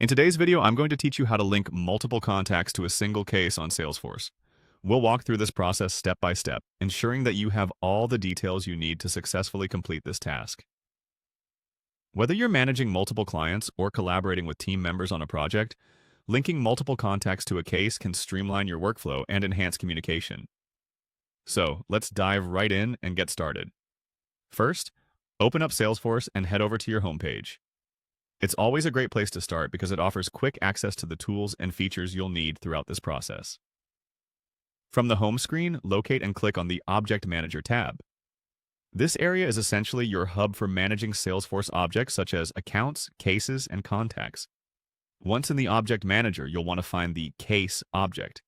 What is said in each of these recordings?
In today's video, I'm going to teach you how to link multiple contacts to a single case on Salesforce. We'll walk through this process step by step, ensuring that you have all the details you need to successfully complete this task. Whether you're managing multiple clients or collaborating with team members on a project, linking multiple contacts to a case can streamline your workflow and enhance communication. So, let's dive right in and get started. First, open up Salesforce and head over to your homepage. It's always a great place to start because it offers quick access to the tools and features you'll need throughout this process. From the home screen, locate and click on the Object Manager tab. This area is essentially your hub for managing Salesforce objects such as accounts, cases, and contacts. Once in the Object Manager, you'll want to find the Case object.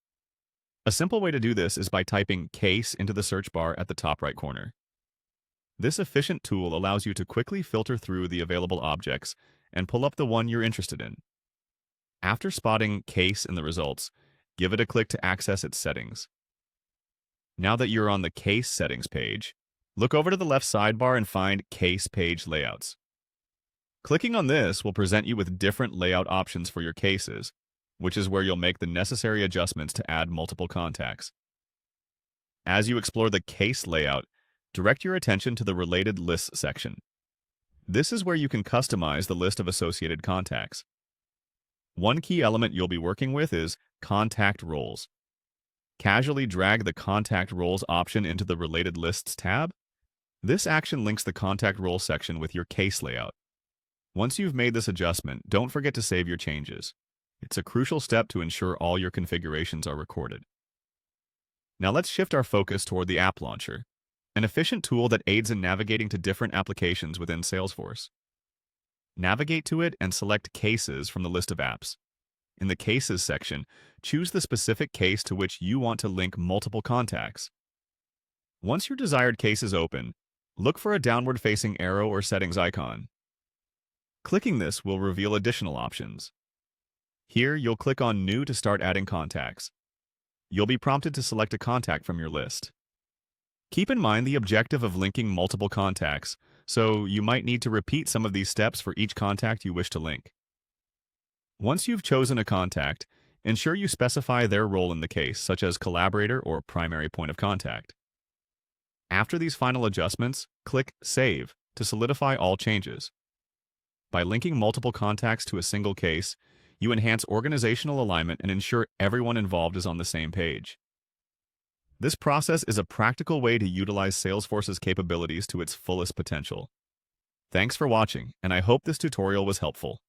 A simple way to do this is by typing Case into the search bar at the top right corner. This efficient tool allows you to quickly filter through the available objects and pull up the one you're interested in. After spotting Case in the results, give it a click to access its settings. Now that you're on the Case settings page, look over to the left sidebar and find Case Page Layouts. Clicking on this will present you with different layout options for your cases, which is where you'll make the necessary adjustments to add multiple contacts. As you explore the case layout, direct your attention to the Related Lists section. This is where you can customize the list of associated contacts. One key element you'll be working with is Contact Roles. Casually drag the Contact Roles option into the Related Lists tab. This action links the Contact Roles section with your case layout. Once you've made this adjustment, don't forget to save your changes. It's a crucial step to ensure all your configurations are recorded. Now let's shift our focus toward the App Launcher, an efficient tool that aids in navigating to different applications within Salesforce. Navigate to it and select Cases from the list of apps. In the Cases section, choose the specific case to which you want to link multiple contacts. Once your desired case is open, look for a downward-facing arrow or settings icon. Clicking this will reveal additional options. Here, you'll click on New to start adding contacts. You'll be prompted to select a contact from your list. Keep in mind the objective of linking multiple contacts, so you might need to repeat some of these steps for each contact you wish to link. Once you've chosen a contact, ensure you specify their role in the case, such as collaborator or primary point of contact. After these final adjustments, click Save to solidify all changes. By linking multiple contacts to a single case, you enhance organizational alignment and ensure everyone involved is on the same page. This process is a practical way to utilize Salesforce's capabilities to its fullest potential. Thanks for watching, and I hope this tutorial was helpful.